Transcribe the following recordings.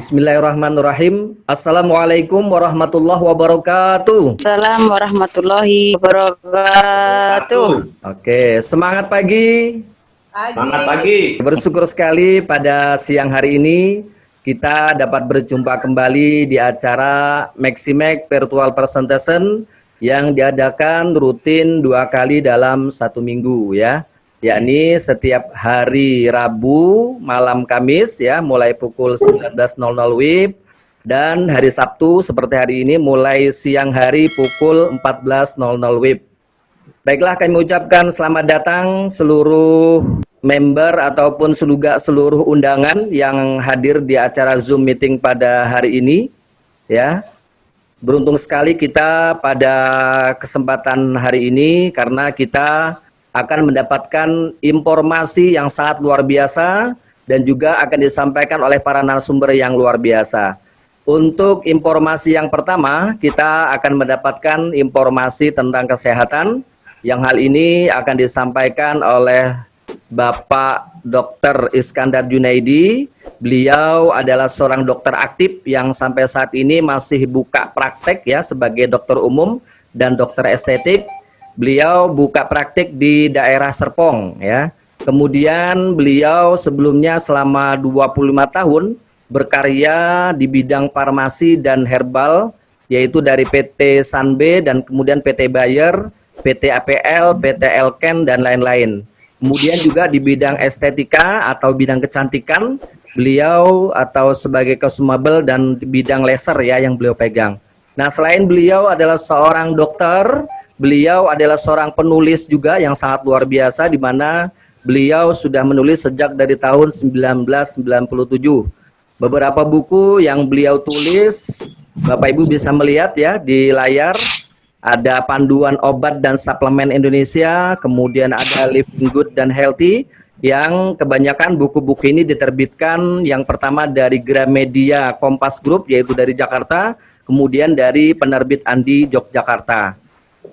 Bismillahirrahmanirrahim. Assalamualaikum warahmatullahi wabarakatuh. Assalamualaikum warahmatullahi wabarakatuh. Oke, semangat pagi. Semangat pagi. Bersyukur sekali pada siang hari ini kita dapat berjumpa kembali di acara Maximax Virtual Presentation yang diadakan rutin 2 kali dalam 1 minggu ya. Yakni setiap hari Rabu malam Kamis ya, mulai pukul 19.00 WIB, dan hari Sabtu seperti hari ini mulai siang hari pukul 14.00 WIB. Baiklah, kami ucapkan selamat datang seluruh member ataupun seluruh undangan yang hadir di acara Zoom meeting pada hari ini ya. Beruntung sekali kita pada kesempatan hari ini karena kita akan mendapatkan informasi yang sangat luar biasa dan juga akan disampaikan oleh para narasumber yang luar biasa. Untuk informasi yang pertama, kita akan mendapatkan informasi tentang kesehatan yang hal ini akan disampaikan oleh Bapak Dr. Iskandar Junaidi. Beliau adalah seorang dokter aktif yang sampai saat ini masih buka praktek ya sebagai dokter umum dan dokter estetik. Beliau buka praktik di daerah Serpong ya. Kemudian beliau sebelumnya selama 25 tahun berkarya di bidang farmasi dan herbal, yaitu dari PT Sanbe dan kemudian PT Bayer, PT APL, PT Elken dan lain-lain. Kemudian juga di bidang estetika atau bidang kecantikan, beliau atau sebagai consumable dan di bidang laser ya yang beliau pegang. Nah, selain beliau adalah seorang dokter, beliau adalah seorang penulis juga yang sangat luar biasa, di mana beliau sudah menulis sejak dari tahun 1997. Beberapa buku yang beliau tulis, Bapak Ibu bisa melihat ya di layar, ada Panduan Obat dan Suplemen Indonesia, kemudian ada Living Good dan Healthy, yang kebanyakan buku-buku ini diterbitkan yang pertama dari Gramedia Kompas Group, yaitu dari Jakarta, kemudian dari penerbit Andi Yogyakarta.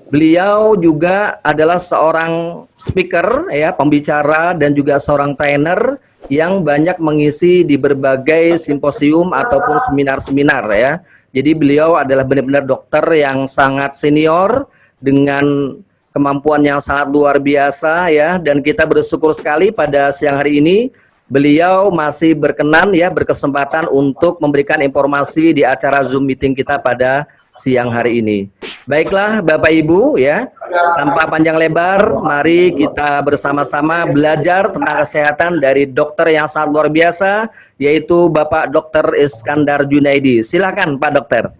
Beliau juga adalah seorang speaker ya, pembicara dan juga seorang trainer yang banyak mengisi di berbagai simposium ataupun seminar-seminar ya. Jadi beliau adalah benar-benar dokter yang sangat senior dengan kemampuan yang sangat luar biasa ya, dan kita bersyukur sekali pada siang hari ini beliau masih berkenan ya, berkesempatan untuk memberikan informasi di acara Zoom meeting kita pada siang hari ini. Baiklah Bapak Ibu ya, tanpa panjang lebar, mari kita bersama-sama belajar tentang kesehatan dari dokter yang sangat luar biasa, yaitu Bapak Dr. Iskandar Junaidi. Silakan Pak Dokter.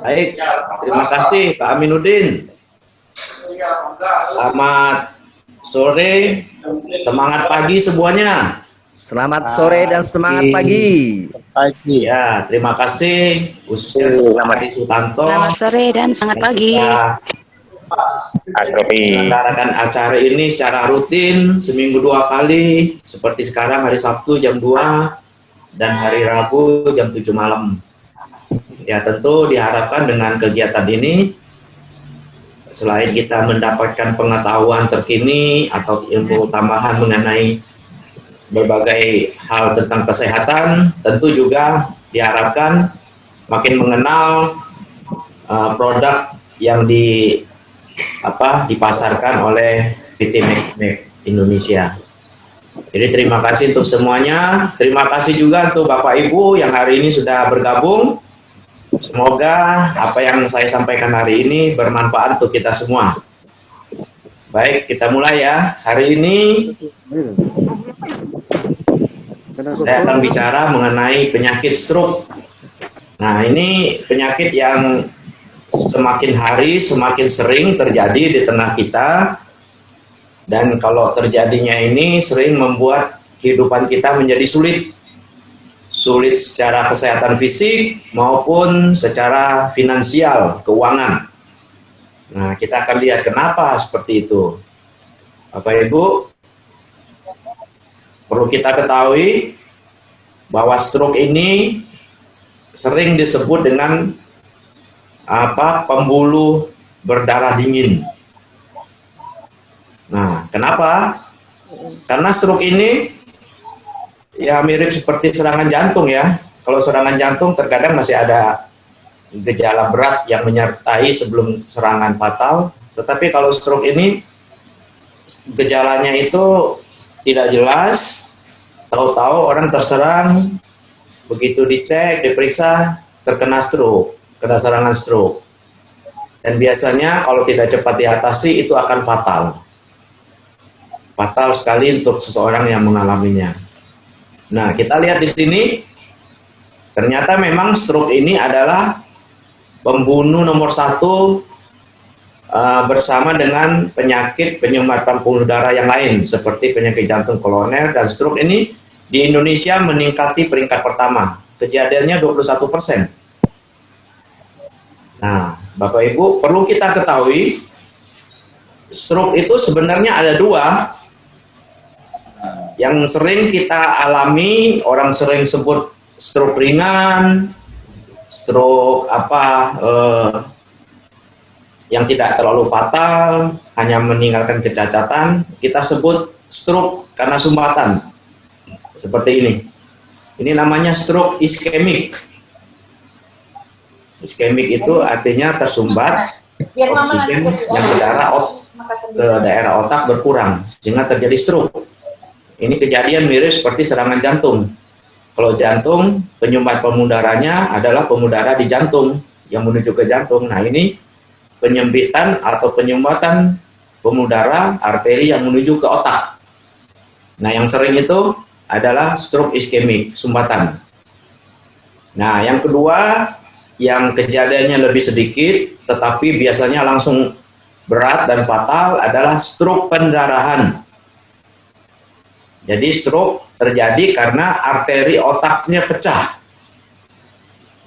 Baik, terima kasih Pak Aminuddin. Selamat sore, semangat pagi semuanya. Selamat sore dan semangat pagi. Ya, terima kasih khususnya untuk Pak Sutanto. Selamat sore dan semangat pagi. Menyelenggarakan acara ini secara rutin seminggu 2 kali, seperti sekarang hari Sabtu jam 2 dan hari Rabu jam 7 malam. Ya, tentu diharapkan dengan kegiatan ini selain kita mendapatkan pengetahuan terkini atau ilmu tambahan mengenai berbagai hal tentang kesehatan, tentu juga diharapkan makin mengenal produk yang dipasarkan oleh PT Maximax Indonesia. Jadi terima kasih untuk semuanya. Terima kasih juga untuk Bapak Ibu yang hari ini sudah bergabung. Semoga apa yang saya sampaikan hari ini bermanfaat untuk kita semua. Baik, kita mulai ya. Hari ini saya akan bicara mengenai penyakit stroke. Nah, ini penyakit yang semakin hari semakin sering terjadi di tengah kita, dan kalau terjadinya ini sering membuat kehidupan kita menjadi sulit secara kesehatan fisik maupun secara finansial, keuangan. Nah, kita akan lihat kenapa seperti itu. Bapak Ibu, perlu kita ketahui bahwa stroke ini sering disebut dengan pembuluh berdarah dingin. Nah, kenapa? Karena stroke ini ya mirip seperti serangan jantung ya. kalau serangan jantung terkadang masih ada gejala berat yang menyertai sebelum serangan fatal. Tetapi kalau stroke ini gejalanya itu tidak jelas, tahu-tahu orang terserang, begitu dicek, diperiksa, terkena stroke, kena serangan stroke. Dan biasanya kalau tidak cepat diatasi itu akan fatal. Fatal sekali untuk seseorang yang mengalaminya. Nah, kita lihat di sini, ternyata memang stroke ini adalah pembunuh nomor 1 bersama dengan penyakit penyumbatan pembuluh darah yang lain seperti penyakit jantung koroner dan stroke ini di Indonesia meningkati peringkat pertama. Kejadiannya 21%. Nah, Bapak Ibu, perlu kita ketahui stroke itu sebenarnya ada 2. Yang sering kita alami, orang sering sebut stroke ringan, stroke yang tidak terlalu fatal, hanya meninggalkan kecacatan, kita sebut stroke karena sumbatan. Seperti ini. Ini namanya stroke iskemik. Iskemik itu artinya tersumbat oksigen yang ke daerah otak berkurang sehingga terjadi stroke. Ini kejadian mirip seperti serangan jantung. Kalau jantung, penyumbat pembuluh darahnya adalah pembuluh darah di jantung yang menuju ke jantung. Nah, ini penyempitan atau penyumbatan pembuluh darah arteri yang menuju ke otak. Nah, yang sering itu adalah stroke iskemik, sumbatan. Nah, yang kedua, yang kejadiannya lebih sedikit, tetapi biasanya langsung berat dan fatal adalah stroke pendarahan. Jadi stroke terjadi karena arteri otaknya pecah,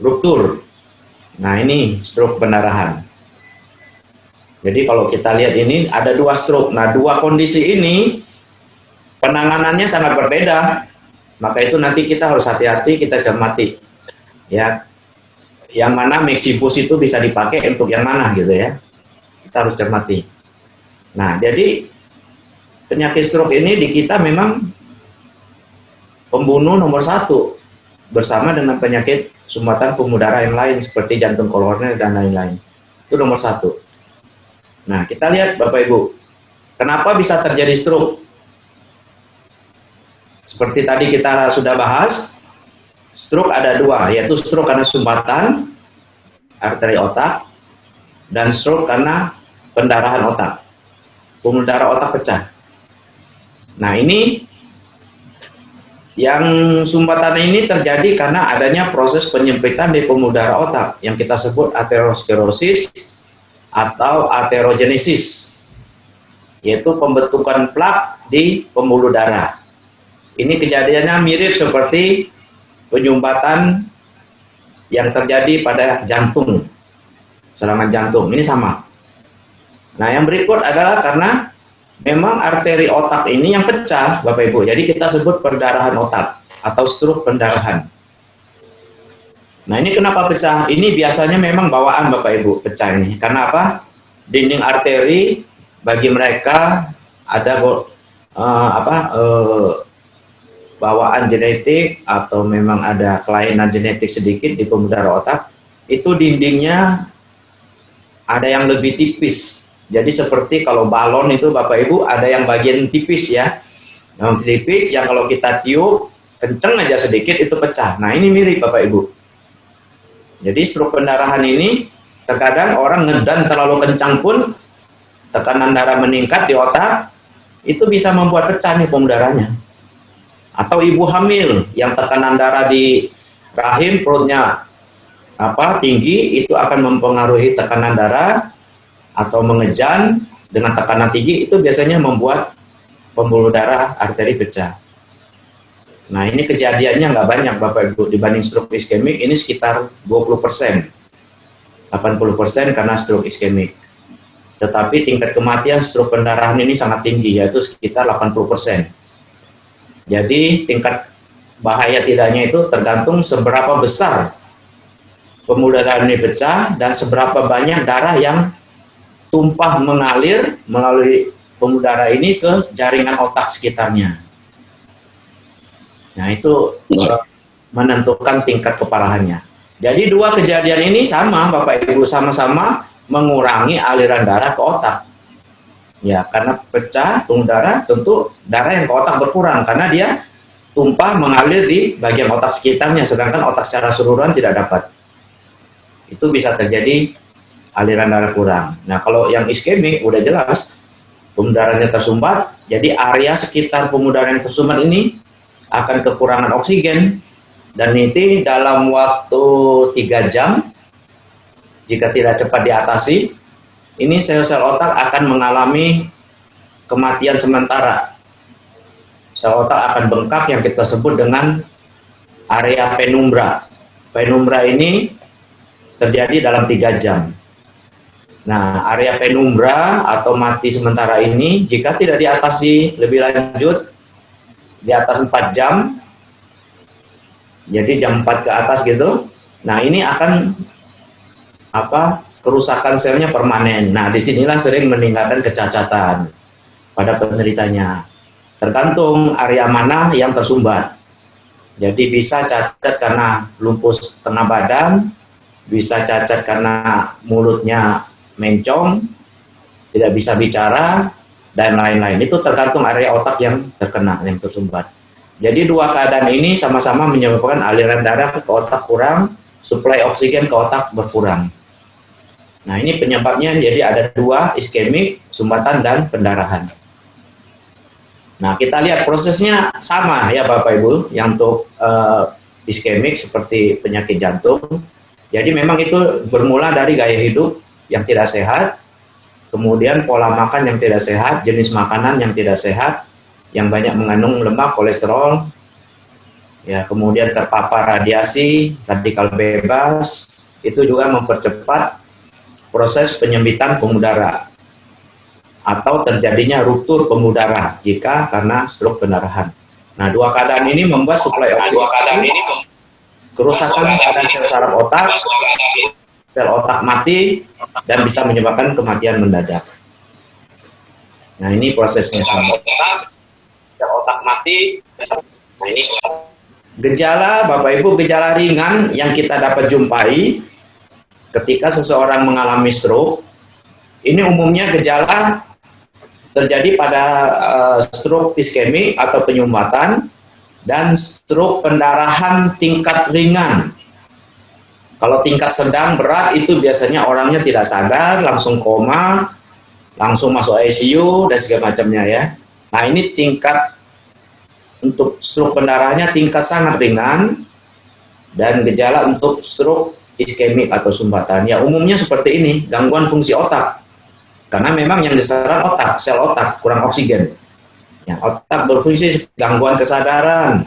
ruptur. Nah, ini stroke pendarahan. Jadi kalau kita lihat ini ada 2 stroke. Nah, 2 kondisi ini penanganannya sangat berbeda. Maka itu nanti kita harus hati-hati, kita cermati. Ya, yang mana Mexibus itu bisa dipakai untuk yang mana gitu ya. Kita harus cermati. Nah, jadi penyakit stroke ini di kita memang pembunuh nomor 1 bersama dengan penyakit sumbatan pembuluh darah yang lain seperti jantung koroner dan lain-lain. Itu nomor 1. Nah, kita lihat Bapak Ibu, kenapa bisa terjadi stroke? Seperti tadi kita sudah bahas, stroke ada 2, yaitu stroke karena sumbatan arteri otak dan stroke karena pendarahan otak. Pembuluh darah otak pecah. Nah, ini yang sumbatan ini terjadi karena adanya proses penyempitan di pembuluh darah otak yang kita sebut aterosklerosis atau aterogenesis, yaitu pembentukan plak di pembuluh darah. Ini kejadiannya mirip seperti penyumbatan yang terjadi pada jantung, serangan jantung. Ini sama. Nah, yang berikut adalah karena memang arteri otak ini yang pecah, Bapak Ibu. Jadi kita sebut perdarahan otak atau stroke pendarahan. Nah, ini kenapa pecah? Ini biasanya memang bawaan Bapak Ibu pecah ini. Karena apa? Dinding arteri bagi mereka ada bawaan genetik atau memang ada kelainan genetik sedikit di pembuluh darah otak. Itu dindingnya ada yang lebih tipis. Jadi seperti kalau balon itu Bapak Ibu ada yang bagian tipis ya. Yang tipis yang kalau kita tiup kenceng aja sedikit itu pecah. Nah, ini mirip Bapak Ibu. Jadi stroke pendarahan ini terkadang orang ngedan terlalu kencang pun tekanan darah meningkat di otak itu bisa membuat pecah nih pembuluh darahnya. Atau ibu hamil yang tekanan darah di rahim perutnya tinggi, itu akan mempengaruhi tekanan darah atau mengejan dengan tekanan tinggi, itu biasanya membuat pembuluh darah arteri pecah. Nah, ini kejadiannya nggak banyak Bapak Ibu dibanding stroke iskemik, ini sekitar 20%, 80% karena stroke iskemik. Tetapi tingkat kematian stroke pendarahan ini sangat tinggi, yaitu sekitar 80%. Jadi tingkat bahaya tidaknya itu tergantung seberapa besar pembuluh darah ini pecah dan seberapa banyak darah yang tumpah mengalir melalui pembuluh darah ini ke jaringan otak sekitarnya. Nah, itu menentukan tingkat keparahannya. Jadi dua kejadian ini sama, Bapak Ibu, sama-sama mengurangi aliran darah ke otak. Ya, karena pecah pembuluh darah, tentu darah yang ke otak berkurang karena dia tumpah mengalir di bagian otak sekitarnya, sedangkan otak secara keseluruhan tidak dapat. Itu bisa terjadi aliran darah kurang. Nah, kalau yang iskemik udah jelas pembuluh darahnya tersumbat, jadi area sekitar pembuluh darah yang tersumbat ini akan kekurangan oksigen. Dan ini dalam waktu 3 jam, jika tidak cepat diatasi, ini sel-sel otak akan mengalami kematian sementara. Sel otak akan bengkak yang kita sebut dengan area penumbra. Penumbra ini terjadi dalam 3 jam. Nah, area penumbra atau mati sementara ini, jika tidak diatasi lebih lanjut, di atas 4 jam, jadi jam 4 ke atas gitu. Nah, ini akan kerusakan selnya permanen. Nah, disinilah sering meninggalkan kecacatan pada penderitanya. Tergantung area mana yang tersumbat. Jadi bisa cacat karena lumpuh setengah badan, bisa cacat karena mulutnya mencong, tidak bisa bicara, dan lain-lain. Itu tergantung area otak yang terkena, yang tersumbat. Jadi dua keadaan ini sama-sama menyebabkan aliran darah ke otak kurang, suplai oksigen ke otak berkurang. Nah, ini penyebabnya, jadi ada dua, iskemik, sumbatan, dan pendarahan. Nah, kita lihat prosesnya sama ya Bapak Ibu, yang untuk iskemik seperti penyakit jantung. Jadi memang itu bermula dari gaya hidup yang tidak sehat, kemudian pola makan yang tidak sehat, jenis makanan yang tidak sehat, yang banyak mengandung lemak, kolesterol, ya, kemudian terpapar radiasi, radikal bebas, itu juga mempercepat proses penyempitan pembuluh darah atau terjadinya ruptur pembuluh darah jika karena stroke pendarahan. Nah, dua keadaan ini membuat suplai oksigen, kerusakan pada sel saraf otak, sel otak mati, dan bisa menyebabkan kematian mendadak. Nah, ini prosesnya sama. Sel otak mati. Nah, ini gejala, Bapak Ibu, gejala ringan yang kita dapat jumpai ketika seseorang mengalami stroke. Ini umumnya gejala terjadi pada stroke iskemik atau penyumbatan dan stroke pendarahan tingkat ringan. Kalau tingkat sedang berat itu biasanya orangnya tidak sadar, langsung koma, langsung masuk ICU dan segala macamnya ya. Nah, ini tingkat untuk stroke pendarahannya tingkat sangat ringan, dan gejala untuk stroke iskemik atau sumbatan ya umumnya seperti ini, gangguan fungsi otak. Karena memang yang diserang otak, sel otak kurang oksigen. Ya, otak berfungsi gangguan kesadaran.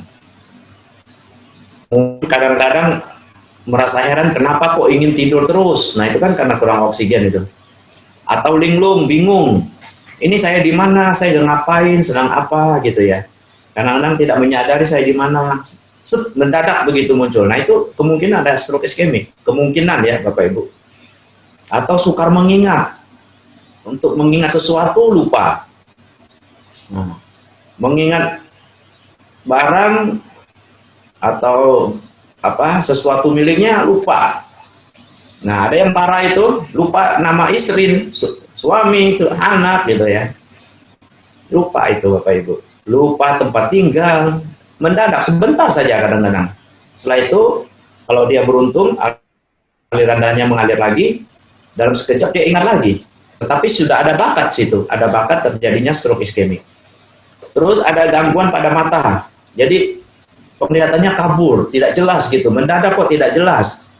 Kadang-kadang merasa heran kenapa kok ingin tidur terus. Nah, itu kan karena kurang oksigen itu. Atau linglung, bingung. Ini saya di mana, saya ngapain, sedang apa gitu ya. Kadang-kadang tidak menyadari saya di mana. Mendadak begitu muncul. Nah, itu kemungkinan ada stroke iskemik. Kemungkinan ya Bapak Ibu. Atau sukar mengingat. Untuk mengingat sesuatu lupa. Nah, mengingat barang atau sesuatu miliknya lupa. Nah, ada yang parah itu lupa nama istri, suami, anak gitu ya. Lupa itu Bapak Ibu. Lupa tempat tinggal, mendadak sebentar saja kadang-kadang. Setelah itu kalau dia beruntung aliran darahnya mengalir lagi, dalam sekejap dia ingat lagi. Tetapi sudah ada bakat situ, ada bakat terjadinya stroke iskemik. Terus ada gangguan pada mata. Jadi penglihatannya kabur, tidak jelas gitu, mendadak kok tidak jelas.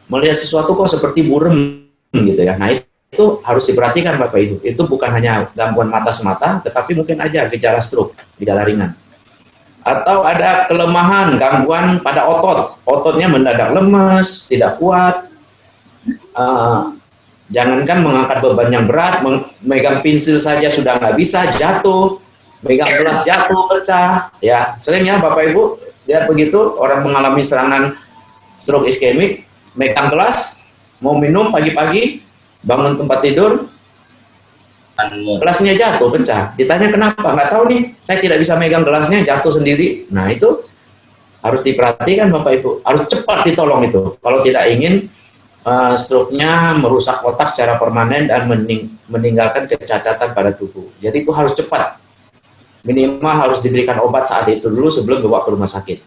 Melihat sesuatu kok seperti burem gitu ya. Nah, itu harus diperhatikan Bapak Ibu. Itu bukan hanya gangguan mata semata, tetapi mungkin aja gejala stroke, gejala ringan. Atau ada kelemahan, gangguan pada otot. Ototnya mendadak lemes, tidak kuat. Jangankan mengangkat beban yang berat, memegang pensil saja sudah nggak bisa, jatuh. Megang gelas jatuh, pecah. Ya, sering ya Bapak Ibu, lihat begitu, orang mengalami serangan stroke iskemik, megang gelas, mau minum pagi-pagi, bangun tempat tidur, gelasnya jatuh, pecah. Ditanya kenapa? Nggak tahu nih, saya tidak bisa megang gelasnya, jatuh sendiri. Nah, itu harus diperhatikan Bapak Ibu, harus cepat ditolong itu. Kalau tidak ingin stroke-nya merusak otak secara permanen dan meninggalkan kecacatan pada tubuh. Jadi itu harus cepat. Minimal harus diberikan obat saat itu dulu sebelum dibawa ke rumah sakit.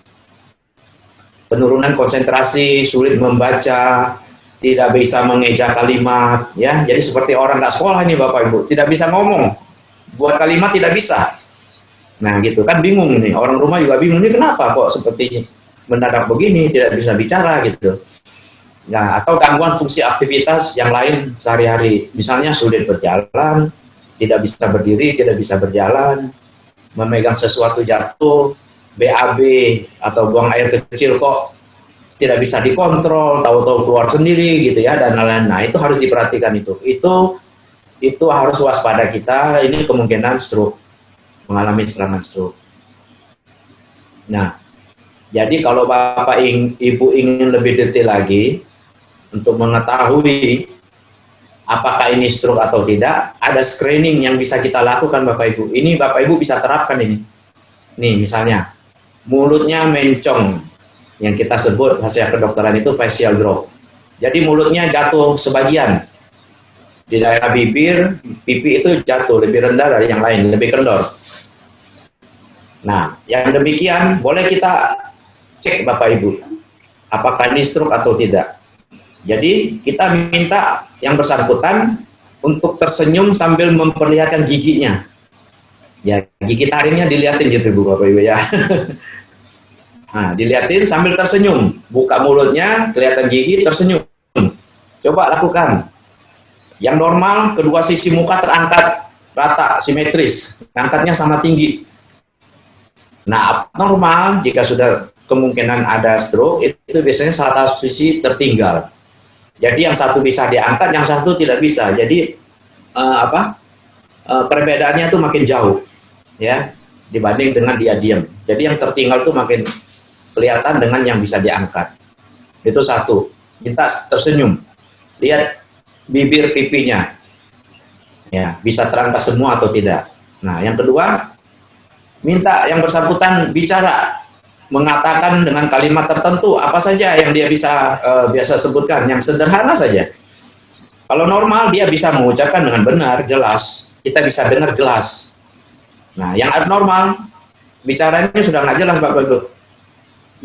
Penurunan konsentrasi, sulit membaca, tidak bisa mengeja kalimat, ya. Jadi seperti orang nggak sekolah ini Bapak Ibu, tidak bisa ngomong, buat kalimat tidak bisa. Nah gitu kan bingung nih, orang rumah juga bingung nih kenapa kok seperti mendadak begini, tidak bisa bicara gitu. Nah, atau gangguan fungsi aktivitas yang lain sehari-hari, misalnya sulit berjalan, tidak bisa berdiri, tidak bisa berjalan, memegang sesuatu jatuh, BAB atau buang air kecil kok tidak bisa dikontrol, tahu-tahu keluar sendiri gitu ya, dan lain-lain. Nah, itu harus diperhatikan itu. Itu harus waspada kita, ini kemungkinan stroke, mengalami serangan stroke. Nah, jadi kalau Bapak Ibu ingin lebih detail lagi untuk mengetahui apakah ini stroke atau tidak, ada screening yang bisa kita lakukan Bapak Ibu. Ini Bapak Ibu bisa terapkan ini. Nih misalnya, mulutnya mencong, yang kita sebut hasil kedokteran itu facial drop. Jadi mulutnya jatuh sebagian. Di daerah bibir, pipi itu jatuh lebih rendah dari yang lain, lebih kendor. Nah, yang demikian boleh kita cek Bapak Ibu, apakah ini stroke atau tidak. Jadi kita minta yang bersangkutan untuk tersenyum sambil memperlihatkan giginya. Ya, gigi taringnya dilihatin gitu Bu Bapak Ibu ya. Nah, dilihatin sambil tersenyum. Buka mulutnya, kelihatan gigi, tersenyum. Coba lakukan. Yang normal, kedua sisi muka terangkat rata, simetris. Angkatnya sama tinggi. Nah, normal jika sudah kemungkinan ada stroke, itu biasanya salah satu sisi tertinggal. Jadi yang satu bisa diangkat, yang satu tidak bisa. Jadi perbedaannya itu makin jauh, ya, dibanding dengan dia diam. Jadi yang tertinggal itu makin kelihatan dengan yang bisa diangkat. Itu satu. Kita tersenyum, lihat bibir pipinya, ya, bisa terangkat semua atau tidak. Nah, yang kedua, minta yang bersangkutan bicara, mengatakan dengan kalimat tertentu apa saja yang dia bisa biasa sebutkan, yang sederhana saja. Kalau normal dia bisa mengucapkan dengan benar, jelas, kita bisa dengar jelas. Nah, yang abnormal bicaranya sudah nggak jelas Bapak Ibu,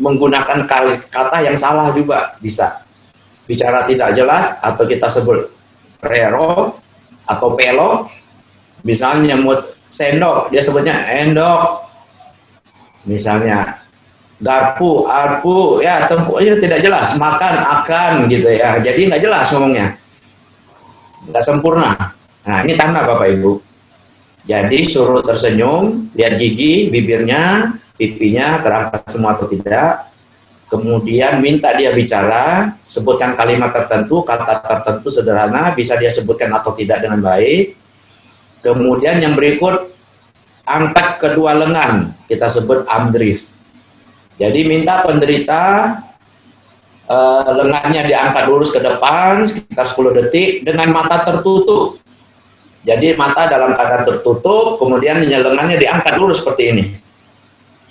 menggunakan kata yang salah juga bisa. Bicara tidak jelas atau kita sebut rero atau pelo, misalnya nyemut sendok, dia sebutnya endok, misalnya garpu, arpu, ya tempu, ya tidak jelas, makan, akan, gitu ya. Jadi nggak jelas ngomongnya, nggak sempurna. Nah, ini tanda Bapak Ibu. Jadi suruh tersenyum, lihat gigi, bibirnya, pipinya terangkat semua atau tidak. Kemudian minta dia bicara, sebutkan kalimat tertentu, kata tertentu sederhana, bisa dia sebutkan atau tidak dengan baik. Kemudian yang berikut, angkat kedua lengan, kita sebut arm drift. Jadi minta penderita lengannya diangkat lurus ke depan sekitar 10 detik dengan mata tertutup. Jadi mata dalam keadaan tertutup, kemudian lengannya diangkat lurus seperti ini.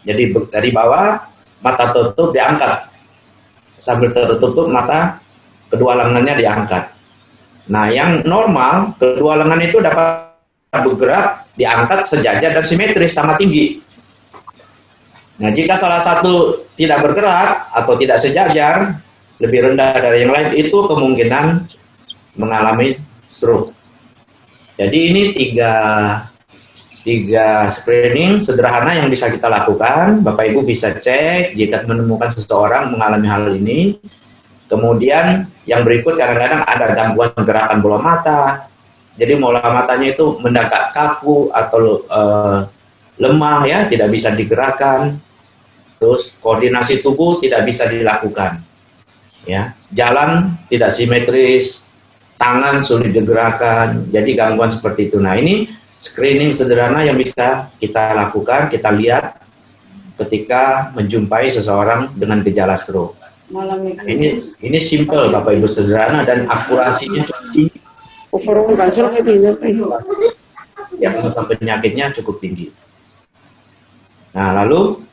Jadi dari bawah, mata tertutup diangkat. Sambil tertutup mata, kedua lengannya diangkat. Nah, yang normal, kedua lengan itu dapat bergerak, diangkat sejajar dan simetris sama tinggi. Nah, jika salah satu tidak bergerak atau tidak sejajar, lebih rendah dari yang lain, itu kemungkinan mengalami stroke. Jadi ini tiga screening sederhana yang bisa kita lakukan. Bapak Ibu bisa cek jika menemukan seseorang mengalami hal ini. Kemudian yang berikut kadang-kadang ada gangguan gerakan bola mata. Jadi bola matanya itu mendadak kaku atau lemah, ya, tidak bisa digerakkan. Terus koordinasi tubuh tidak bisa dilakukan, ya, jalan tidak simetris, tangan sulit digerakkan, jadi gangguan seperti itu. Nah, ini screening sederhana yang bisa kita lakukan, kita lihat ketika menjumpai seseorang dengan gejala stroke. Ini simple Bapak Ibu, sederhana dan akurasinya cukup tinggi. Ya, penyakitnya cukup tinggi. Nah, lalu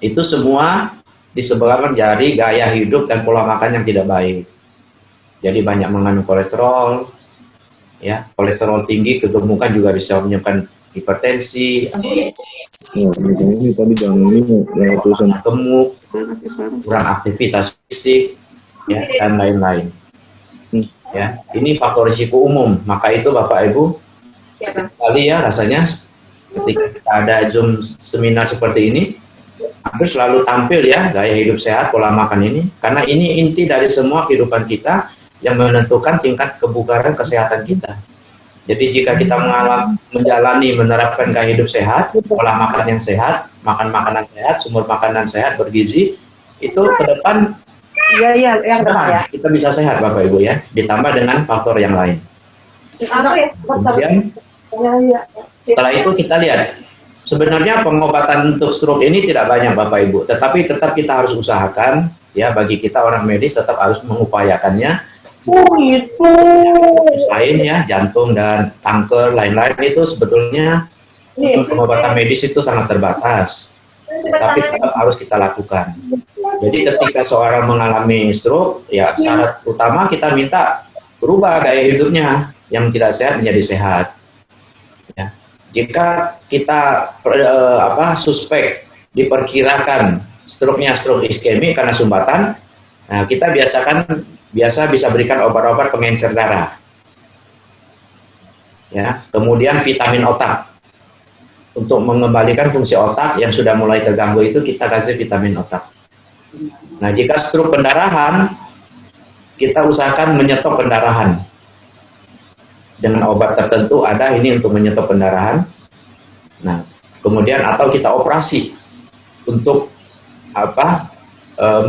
Itu semua disebabkan dari gaya hidup dan pola makan yang tidak baik. Jadi banyak mengandung kolesterol, ya, kolesterol tinggi kegemukan juga bisa menyebabkan hipertensi, Ini tadi jangan ini yang tulisan. gemuk, kurang aktivitas fisik, ya, dan lain-lain. Ya, ini faktor risiko umum. Maka itu Bapak Ibu, sekali ya rasanya ketika kita ada Zoom seminar seperti ini, hampir selalu tampil ya gaya hidup sehat, pola makan ini, karena ini inti dari semua kehidupan kita yang menentukan tingkat kebugaran kesehatan kita. Jadi jika kita menjalani menerapkan gaya hidup sehat, pola makan yang sehat, makan makanan sehat, sumber makanan sehat bergizi, itu ke depan kita bisa sehat Bapak Ibu ya, ditambah dengan faktor yang lain. Kemudian setelah itu kita lihat, sebenarnya pengobatan untuk stroke ini tidak banyak Bapak Ibu, tetapi tetap kita harus usahakan ya, bagi kita orang medis tetap harus mengupayakannya. Lain ya, jantung dan kanker lain-lain itu sebetulnya untuk pengobatan medis itu sangat terbatas, tapi tetap harus kita lakukan. Jadi ketika seorang mengalami stroke, ya syarat utama kita minta berubah gaya hidupnya yang tidak sehat menjadi sehat. Ya. Jika kita suspek diperkirakan stroke-nya stroke iskemik karena sumbatan, nah kita biasa bisa berikan obat-obat pengencer darah. Ya, kemudian vitamin otak. Untuk mengembalikan fungsi otak yang sudah mulai terganggu itu kita kasih vitamin otak. Nah, jika stroke pendarahan, kita usahakan menyetop pendarahan. Dengan obat tertentu ada ini untuk menyetop pendarahan. Nah, kemudian atau kita operasi untuk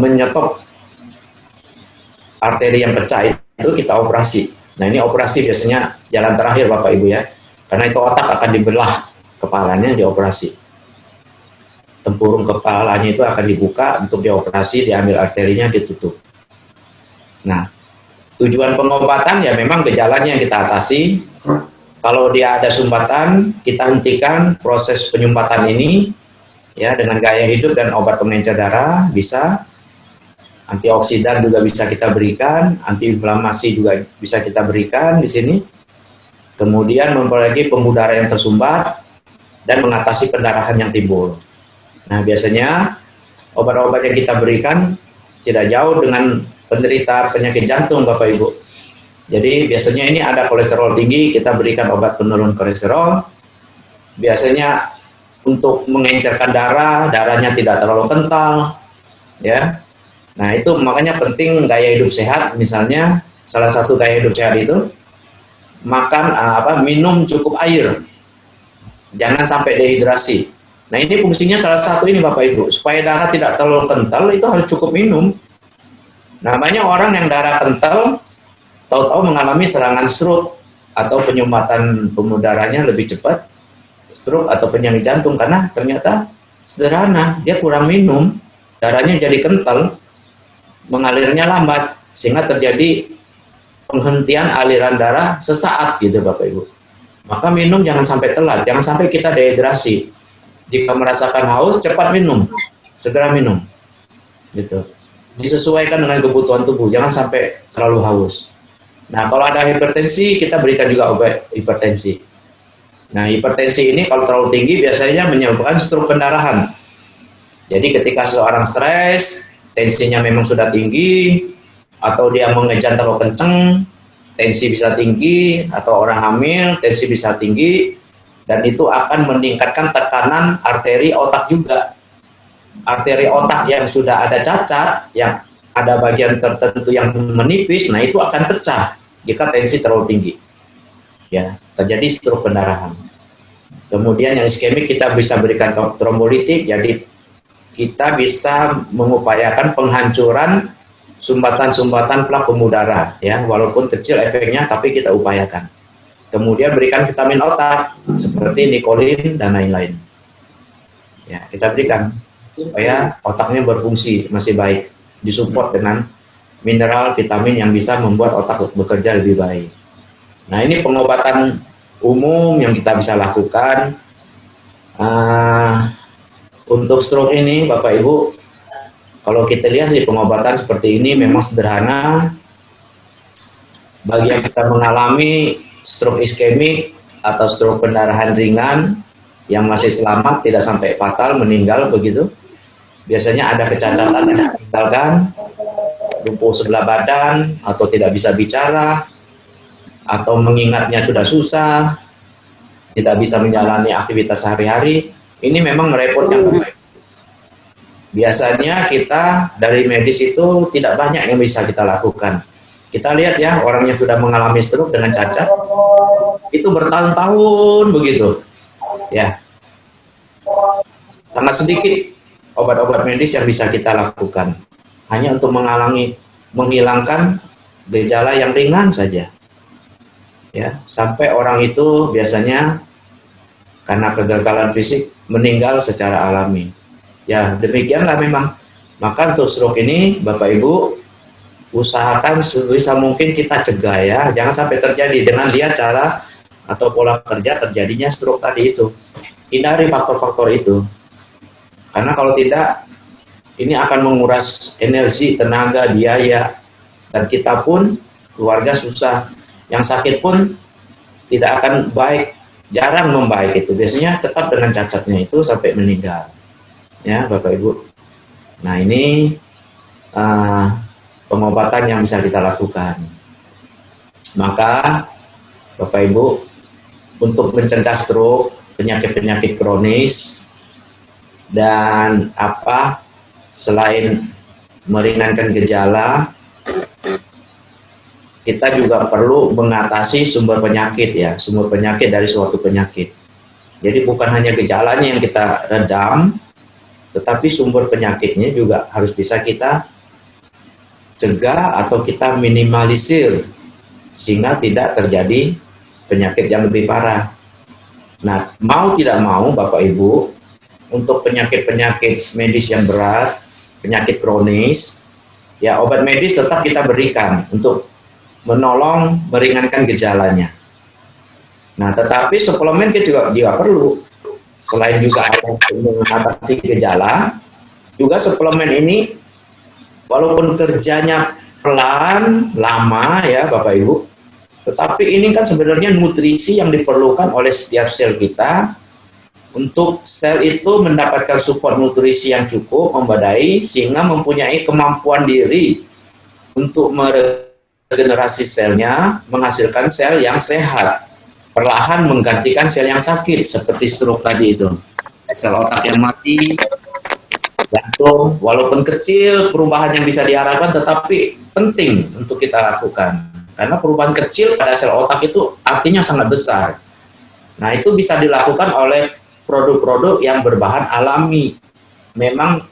menyetop arteri yang pecah itu kita operasi. Nah ini operasi biasanya jalan terakhir Bapak Ibu ya, karena itu otak akan dibelah, kepalanya dioperasi. Tempurung kepalanya itu akan dibuka untuk dioperasi, diambil arterinya, ditutup. Nah tujuan pengobatan ya memang gejalanya yang kita atasi. Kalau dia ada sumbatan, kita hentikan proses penyumbatan ini ya dengan gaya hidup dan obat pengencer darah bisa. Antioksidan juga bisa kita berikan, antiinflamasi juga bisa kita berikan di sini. Kemudian memperbaiki pembuluh darah yang tersumbat dan mengatasi pendarahan yang timbul. Nah, biasanya obat-obat yang kita berikan tidak jauh dengan penderita penyakit jantung, Bapak Ibu. Jadi biasanya ini ada kolesterol tinggi, kita berikan obat penurun kolesterol. Biasanya untuk mengencerkan darah, darahnya tidak terlalu kental, ya. Nah itu makanya penting gaya hidup sehat. Misalnya salah satu gaya hidup sehat itu minum cukup air, jangan sampai dehidrasi. Nah ini fungsinya salah satu ini Bapak Ibu, supaya darah tidak terlalu kental itu harus cukup minum. Nah banyak orang yang darah kental tahu-tahu mengalami serangan stroke atau penyumbatan pembuluh darahnya lebih cepat, stroke atau penyakit jantung, karena ternyata sederhana, dia kurang minum, darahnya jadi kental, mengalirnya lambat, sehingga terjadi penghentian aliran darah sesaat gitu Bapak Ibu. Maka minum jangan sampai telat, jangan sampai kita dehidrasi. Jika merasakan haus, cepat minum, segera minum, gitu. Disesuaikan dengan kebutuhan tubuh, jangan sampai terlalu haus. Nah kalau ada hipertensi, kita berikan juga obat hipertensi. Nah hipertensi ini kalau terlalu tinggi biasanya menyebabkan stroke pendarahan. Jadi ketika seorang stres, tensinya memang sudah tinggi, atau dia mengejan terlalu kenceng, tensi bisa tinggi, atau orang hamil, tensi bisa tinggi, dan itu akan meningkatkan tekanan arteri otak juga. Arteri otak yang sudah ada cacat, yang ada bagian tertentu yang menipis, nah itu akan pecah jika tensi terlalu tinggi. Ya, terjadi stroke pendarahan. Kemudian yang iskemik kita bisa berikan trombolitik, jadi kita bisa mengupayakan penghancuran sumbatan-sumbatan plak pembuluh darah, ya, walaupun kecil efeknya, tapi kita upayakan. Kemudian berikan vitamin otak seperti nikolin dan lain-lain. Ya, kita berikan supaya otaknya berfungsi masih baik, disupport dengan mineral, vitamin yang bisa membuat otak bekerja lebih baik. Nah, ini pengobatan umum yang kita bisa lakukan. Untuk stroke ini, Bapak Ibu, kalau kita lihat sih pengobatan seperti ini memang sederhana. Bagi yang kita mengalami stroke iskemik atau stroke pendarahan ringan yang masih selamat, tidak sampai fatal, meninggal begitu. Biasanya ada kecacatan yang meninggalkan, lumpuh sebelah badan, atau tidak bisa bicara, atau mengingatnya sudah susah, tidak bisa menjalani aktivitas sehari-hari. Ini memang merepotkan. Biasanya kita dari medis itu tidak banyak yang bisa kita lakukan. Kita lihat ya, orang yang sudah mengalami stroke dengan cacat, itu bertahun-tahun begitu. Ya, sangat sedikit obat-obat medis yang bisa kita lakukan. Hanya untuk menghilangkan gejala yang ringan saja. Ya, sampai orang itu biasanya karena kegagalan fisik meninggal secara alami. Ya, demikianlah memang. Maka untuk stroke ini, Bapak Ibu, usahakan sebisa mungkin kita cegah ya, jangan sampai terjadi dengan dia cara atau pola kerja terjadinya stroke tadi itu. Hindari faktor-faktor itu. Karena kalau tidak, ini akan menguras energi, tenaga, biaya, dan kita pun, keluarga susah. Yang sakit pun tidak akan baik, jarang membaik itu. Biasanya tetap dengan cacatnya itu sampai meninggal. Ya, Bapak Ibu. Nah, ini pengobatan yang bisa kita lakukan. Maka Bapak Ibu, untuk mencegah stroke, penyakit-penyakit kronis, dan selain meringankan gejala, kita juga perlu mengatasi sumber penyakit ya, sumber penyakit dari suatu penyakit. Jadi bukan hanya gejalanya yang kita redam, tetapi sumber penyakitnya juga harus bisa kita cegah atau kita minimalisir sehingga tidak terjadi penyakit yang lebih parah. Nah, mau tidak mau Bapak Ibu, untuk penyakit-penyakit medis yang berat, penyakit kronis, ya obat medis tetap kita berikan untuk menolong meringankan gejalanya. Nah, tetapi suplemen kita juga perlu. Selain juga mengatasi gejala, juga suplemen ini walaupun kerjanya pelan, lama ya Bapak Ibu, tetapi ini kan sebenarnya nutrisi yang diperlukan oleh setiap sel kita untuk sel itu mendapatkan support nutrisi yang cukup, memadai, sehingga mempunyai kemampuan diri untuk meregenerasi selnya, menghasilkan sel yang sehat, perlahan menggantikan sel yang sakit, seperti stroke tadi itu. Sel otak yang mati, jantung, walaupun kecil perubahan yang bisa diharapkan, tetapi penting untuk kita lakukan. Karena perubahan kecil pada sel otak itu artinya sangat besar. Nah, itu bisa dilakukan oleh produk-produk yang berbahan alami. Memang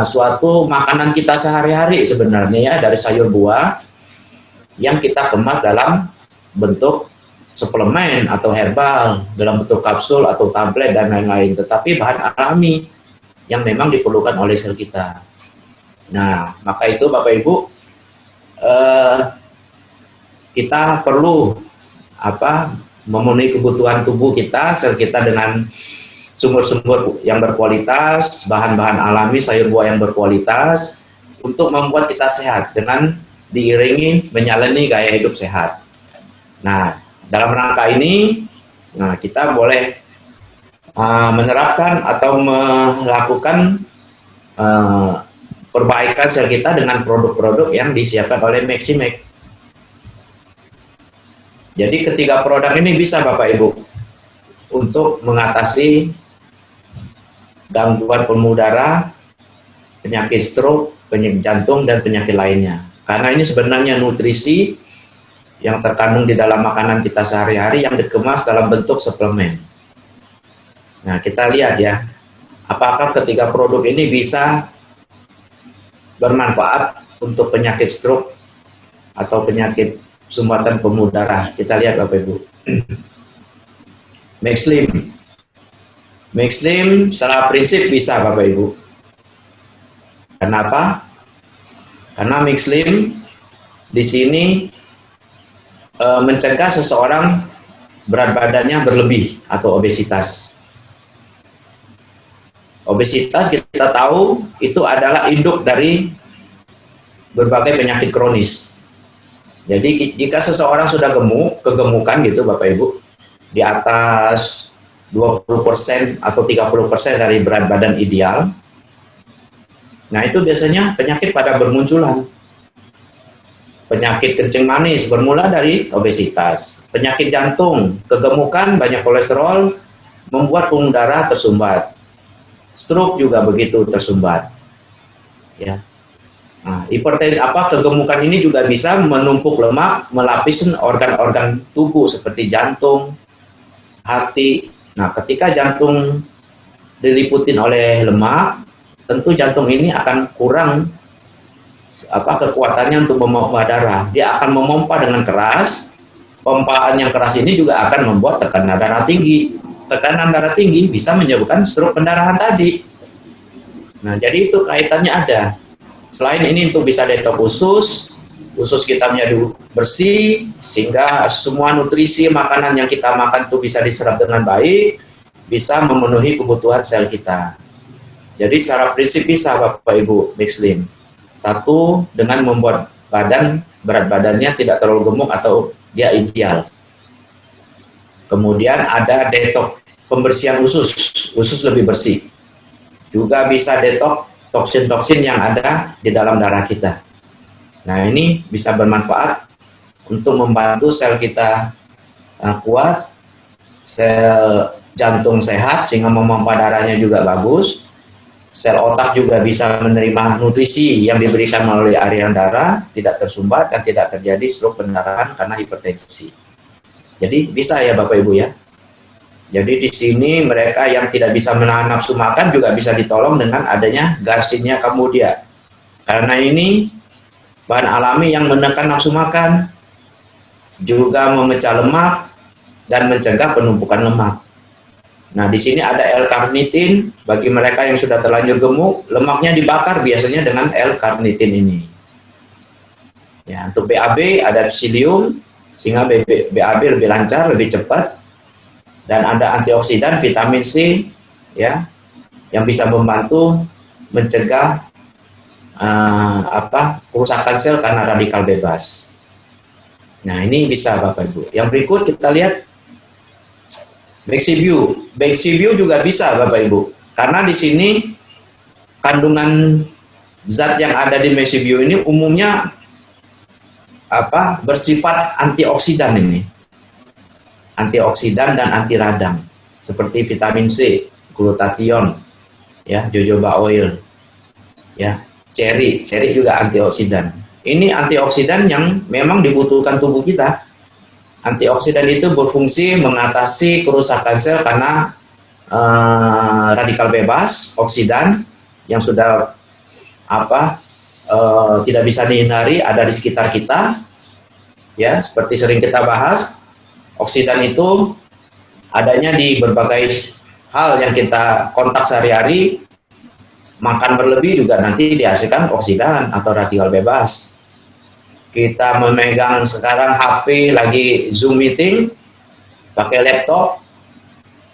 suatu makanan kita sehari-hari sebenarnya ya, dari sayur buah yang kita kemas dalam bentuk suplemen atau herbal, dalam bentuk kapsul atau tablet dan lain-lain, tetapi bahan alami yang memang diperlukan oleh sel kita. Nah, maka itu Bapak Ibu, kita perlu memenuhi kebutuhan tubuh kita, sel kita dengan sumber-sumber yang berkualitas, bahan-bahan alami, sayur buah yang berkualitas, untuk membuat kita sehat dengan diiringi menjalani gaya hidup sehat. Nah, dalam rangka ini, kita boleh menerapkan atau melakukan perbaikan sel kita dengan produk-produk yang disiapkan oleh Maximek. Jadi ketiga produk ini bisa Bapak Ibu untuk mengatasi gangguan pembuluh darah, penyakit stroke, penyakit jantung, dan penyakit lainnya. Karena ini sebenarnya nutrisi yang terkandung di dalam makanan kita sehari-hari yang dikemas dalam bentuk suplemen. Nah, kita lihat ya, apakah ketiga produk ini bisa bermanfaat untuk penyakit stroke atau penyakit sumbatan pembuluh darah. Kita lihat Bapak Ibu. Maxslim. Maxslim secara prinsip bisa Bapak Ibu. Kenapa? Karena Maxslim di sini mencegah seseorang berat badannya berlebih atau obesitas. Obesitas kita tahu itu adalah induk dari berbagai penyakit kronis. Jadi jika seseorang sudah kegemukan gitu Bapak Ibu, di atas 20% atau 30% dari berat badan ideal, nah itu biasanya penyakit pada bermunculan. Penyakit kencing manis bermula dari obesitas. Penyakit jantung, kegemukan, banyak kolesterol, membuat pembuluh darah tersumbat. Stroke juga begitu, tersumbat. Ya. Nah, kegemukan ini juga bisa menumpuk lemak, melapisi organ-organ tubuh seperti jantung, hati. Nah, ketika jantung diliputin oleh lemak, tentu jantung ini akan kurang kekuatannya untuk memompa darah. Dia akan memompa dengan keras. Pompaan yang keras ini juga akan membuat tekanan darah tinggi. Tekanan darah tinggi bisa menyebabkan stroke pendarahan tadi. Nah, jadi itu kaitannya ada. Selain ini untuk bisa detox usus kita menjadi bersih, sehingga semua nutrisi makanan yang kita makan itu bisa diserap dengan baik, bisa memenuhi kebutuhan sel kita. Jadi secara prinsip bisa Bapak Ibu Muslim. Satu, dengan membuat berat badannya tidak terlalu gemuk atau dia ideal. Kemudian ada detox, pembersihan usus lebih bersih. Juga bisa detox toksin-toksin yang ada di dalam darah kita. Nah, ini bisa bermanfaat untuk membantu sel kita kuat, sel jantung sehat sehingga memompa darahnya juga bagus, sel otak juga bisa menerima nutrisi yang diberikan melalui aliran darah, tidak tersumbat dan tidak terjadi stroke pendarahan karena hipertensi. Jadi bisa ya Bapak Ibu ya. Jadi di sini mereka yang tidak bisa menahan nafsu makan juga bisa ditolong dengan adanya Garcinia Cambodia. Karena ini bahan alami yang menekan nafsu makan, juga memecah lemak dan mencegah penumpukan lemak. Nah, di sini ada L-carnitin bagi mereka yang sudah terlanjur gemuk, lemaknya dibakar biasanya dengan L-carnitin ini. Ya, untuk BAB ada psyllium sehingga BAB lebih lancar, lebih cepat. Dan ada antioksidan vitamin C ya yang bisa membantu mencegah kerusakan sel karena radikal bebas. Nah, ini bisa Bapak Ibu. Yang berikut kita lihat Bexibeu. Bexibeu juga bisa Bapak Ibu. Karena di sini kandungan zat yang ada di Bexibeu ini umumnya bersifat antioksidan ini. Antioksidan dan anti radang seperti vitamin C, glutathione, ya, jojoba oil, ya, cherry juga antioksidan. Ini antioksidan yang memang dibutuhkan tubuh kita. Antioksidan itu berfungsi mengatasi kerusakan sel karena radikal bebas, oksidan yang sudah tidak bisa dihindari ada di sekitar kita, ya, seperti sering kita bahas. Oksidan itu adanya di berbagai hal yang kita kontak sehari-hari, makan berlebih juga nanti dihasilkan oksidan atau radikal bebas. Kita memegang sekarang HP lagi Zoom meeting, pakai laptop,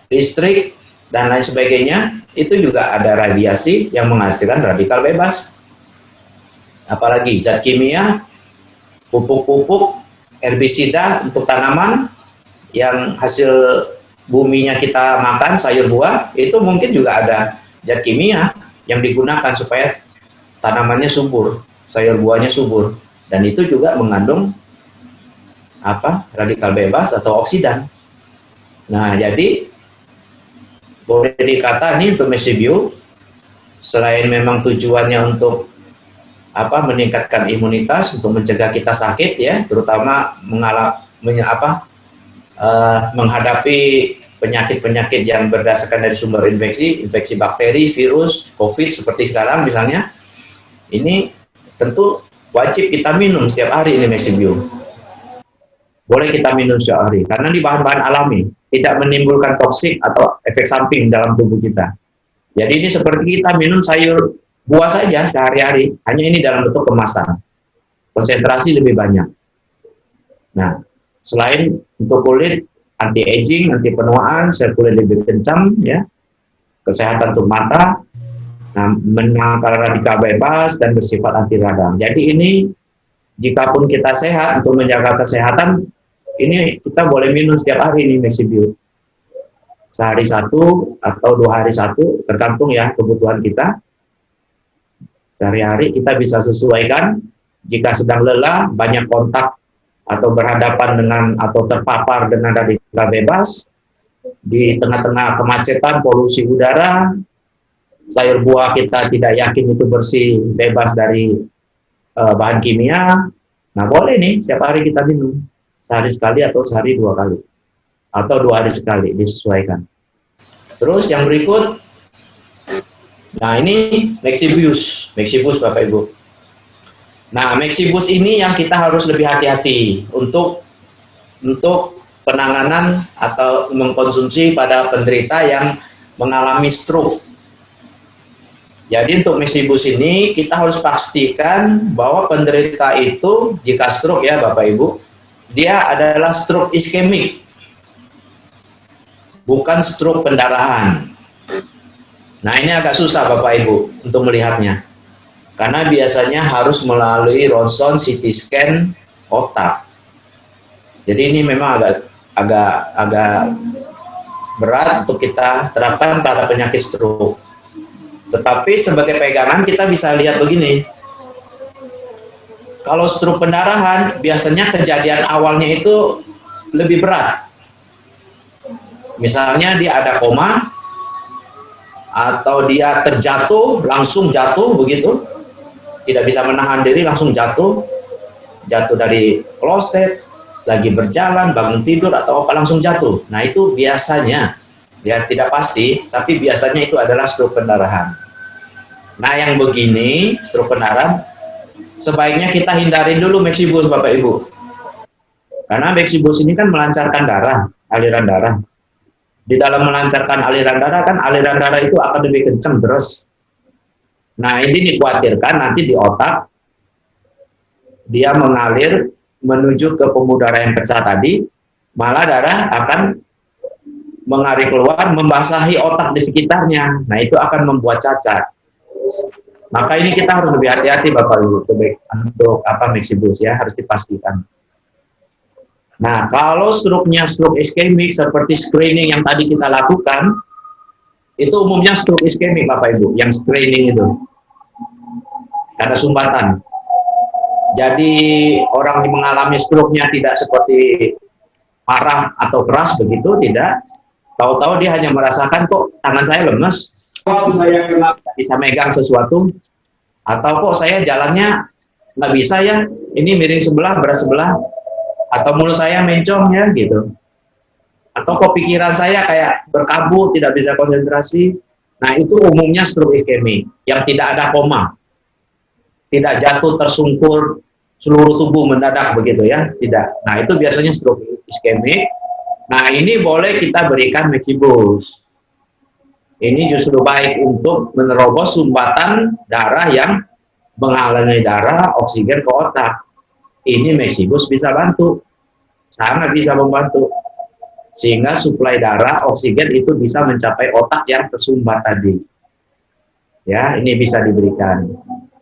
listrik, dan lain sebagainya, itu juga ada radiasi yang menghasilkan radikal bebas. Apalagi zat kimia, pupuk-pupuk, herbisida untuk tanaman, yang hasil buminya kita makan, sayur buah, itu mungkin juga ada zat kimia yang digunakan supaya tanamannya subur, sayur buahnya subur, dan itu juga mengandung radikal bebas atau oksidan. Nah, jadi boleh dikata nih untuk Bexibeu, selain memang tujuannya untuk meningkatkan imunitas, untuk mencegah kita sakit ya, terutama menghadapi penyakit-penyakit yang berdasarkan dari sumber infeksi bakteri, virus, COVID seperti sekarang misalnya, ini tentu wajib kita minum setiap hari ini Bexibeu. Boleh kita minum setiap hari, karena ini bahan-bahan alami, tidak menimbulkan toksik atau efek samping dalam tubuh kita. Jadi ini seperti kita minum sayur buah saja sehari-hari, hanya ini dalam bentuk kemasan. Konsentrasi lebih banyak. Nah, selain untuk kulit, anti-aging, anti penuaan, sel kulit lebih kencang, ya. kesehatan untuk mata, nah, menangkal radikal bebas dan bersifat anti radang. Jadi ini jikapun kita sehat, untuk menjaga kesehatan ini kita boleh minum setiap hari ini Mexibius. Sehari satu atau 2 hari satu, tergantung ya kebutuhan kita. Sehari-hari kita bisa sesuaikan. Jika sedang lelah, banyak kontak atau berhadapan dengan atau terpapar dengan radikal bebas, di tengah-tengah kemacetan, polusi udara, sayur buah kita tidak yakin itu bersih, bebas dari bahan kimia, nah boleh nih setiap hari kita minum, sehari sekali atau sehari 2 kali, atau 2 hari sekali, disesuaikan. Terus yang berikut, nah ini Mexibius Bapak Ibu. Nah, Mexibius ini yang kita harus lebih hati-hati untuk penanganan atau mengkonsumsi pada penderita yang mengalami stroke. Jadi untuk Mexibius ini kita harus pastikan bahwa penderita itu jika stroke ya Bapak Ibu, dia adalah stroke iskemik, bukan stroke pendarahan. Nah ini agak susah Bapak Ibu untuk melihatnya. Karena biasanya harus melalui ronsen CT scan otak. Jadi ini memang agak berat untuk kita terapkan pada penyakit stroke. Tetapi sebagai pegangan kita bisa lihat begini. Kalau stroke pendarahan biasanya kejadian awalnya itu lebih berat. Misalnya dia ada koma atau dia terjatuh, langsung jatuh begitu. Tidak bisa menahan diri, langsung jatuh dari kloset, lagi berjalan, bangun tidur, atau apa langsung jatuh. Nah itu biasanya, ya tidak pasti, tapi biasanya itu adalah stroke pendarahan. Nah yang begini, stroke pendarahan, sebaiknya kita hindarin dulu Mexibius Bapak Ibu. Karena Mexibius ini kan melancarkan darah, aliran darah. Di dalam melancarkan aliran darah kan, aliran darah itu akan lebih kencang, deras. Nah ini dikhawatirkan nanti di otak dia mengalir menuju ke pembuluh darah yang pecah tadi, malah darah akan mengalir keluar membasahi otak di sekitarnya. Nah itu akan membuat cacat. Maka ini kita harus lebih hati-hati Bapak Ibu untuk Mexibius ya, harus dipastikan. Nah kalau stroke-nya stroke iskemik seperti screening yang tadi kita lakukan, itu umumnya stroke iskemik Bapak Ibu, yang screening itu karena sumbatan. Jadi orang yang mengalami stroke-nya tidak seperti parah atau keras begitu, tidak. Tahu-tahu dia hanya merasakan kok tangan saya lemes, kok saya bisa megang sesuatu, atau kok saya jalannya nggak bisa ya, ini miring sebelah, berat sebelah, atau mulut saya mencong ya gitu. Atau kok pikiran saya kayak berkabut, tidak bisa konsentrasi. Nah itu umumnya stroke iskemik yang tidak ada koma, tidak jatuh tersungkur seluruh tubuh mendadak begitu ya, tidak. Nah itu biasanya stroke iskemik. Nah ini boleh kita berikan Mexibius. Ini justru baik untuk menerobos sumbatan darah yang menghalangi darah oksigen ke otak. Ini Mexibius bisa bantu, sangat bisa membantu. Sehingga suplai darah oksigen itu bisa mencapai otak yang tersumbat tadi. Ya, ini bisa diberikan.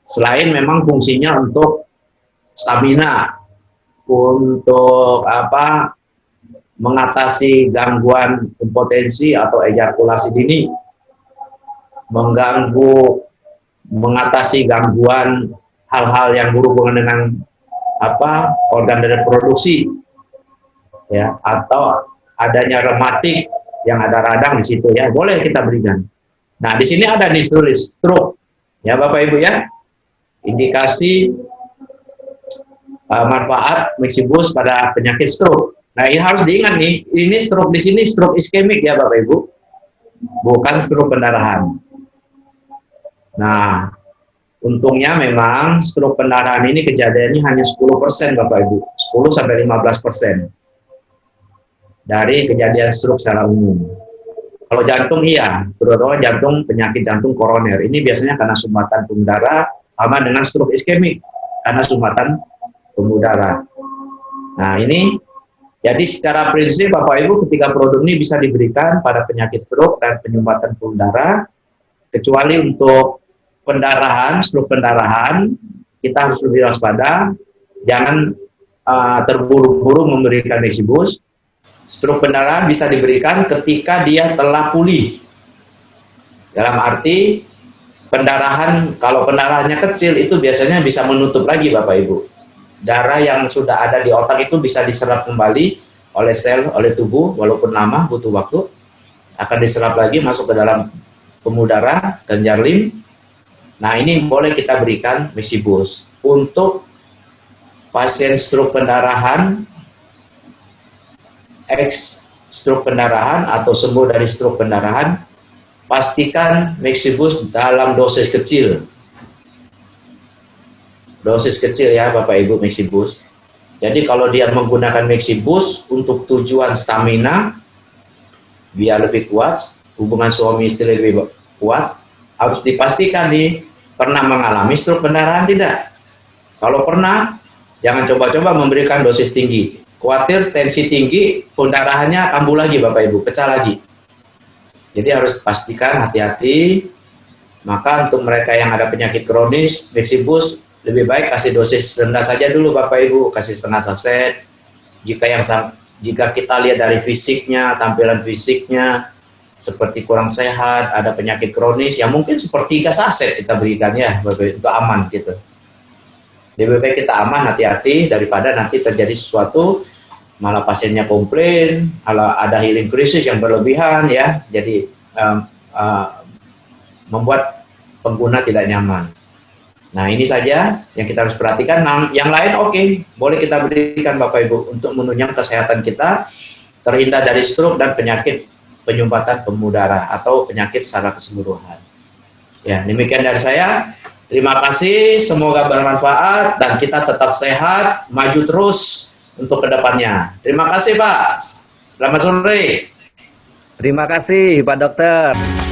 Selain memang fungsinya untuk stamina, untuk mengatasi gangguan impotensi atau ejakulasi dini, mengatasi gangguan hal-hal yang berhubungan dengan organ reproduksi, ya, atau adanya rematik yang ada radang di situ ya, boleh kita berikan. Nah, di sini ada nih tulis stroke. Ya Bapak Ibu ya. Indikasi manfaat Mexibius pada penyakit stroke. Nah, ini harus diingat nih, ini stroke di sini stroke iskemik ya Bapak Ibu. Bukan stroke pendarahan. Nah, untungnya memang stroke pendarahan ini kejadiannya hanya 10% Bapak Ibu. 10 sampai 15%. Dari kejadian stroke secara umum. Kalau jantung iya, terutama jantung, penyakit jantung koroner. Ini biasanya karena sumbatan pembuluh darah, sama dengan stroke iskemik karena sumbatan pembuluh darah. Nah ini Jadi secara prinsip Bapak Ibu ketika produk ini bisa diberikan pada penyakit stroke dan penyumbatan pembuluh darah, kecuali untuk pendarahan, stroke pendarahan, kita harus lebih waspada, jangan terburu-buru memberikan Mexibus. Stroke pendarahan bisa diberikan ketika dia telah pulih. Dalam arti pendarahan, kalau pendarahannya kecil itu biasanya bisa menutup lagi Bapak Ibu. Darah yang sudah ada di otak itu bisa diserap kembali oleh sel, oleh tubuh, walaupun lama, butuh waktu, akan diserap lagi masuk ke dalam pembuluh darah, kelenjar lim. Nah ini boleh kita berikan Mexibus. Untuk pasien stroke pendarahan, stroke pendarahan atau sembuh dari stroke pendarahan, pastikan Mexibus dalam dosis kecil. Dosis kecil ya Bapak Ibu Mexibus. Jadi kalau dia menggunakan Mexibus untuk tujuan stamina, biar lebih kuat, hubungan suami istri lebih kuat, harus dipastikan nih pernah mengalami stroke pendarahan tidak. Kalau pernah, jangan coba-coba memberikan dosis tinggi. Khawatir tensi tinggi, pendarahannya kambuh lagi Bapak Ibu, pecah lagi. Jadi harus pastikan hati-hati. Maka untuk mereka yang ada penyakit kronis, Mexibus lebih baik kasih dosis rendah saja dulu Bapak Ibu, kasih setengah saset. Jika kita lihat dari fisiknya, tampilan fisiknya seperti kurang sehat, ada penyakit kronis, ya mungkin sepertiga saset kita berikan ya Bapak Ibu, untuk aman gitu. Lebih baik kita aman, hati-hati daripada nanti terjadi sesuatu malah pasiennya komplain, ada healing krisis yang berlebihan ya, jadi membuat pengguna tidak nyaman. Nah ini saja yang kita harus perhatikan. Nah, yang lain oke, boleh kita berikan Bapak Ibu untuk menunjang kesehatan kita terhindar dari stroke dan penyakit penyumbatan pembuluh darah atau penyakit secara keseluruhan. Ya demikian dari saya. Terima kasih, semoga bermanfaat dan kita tetap sehat, maju terus untuk kedepannya. Terima kasih Pak. Selamat sore. Terima kasih Pak Dokter.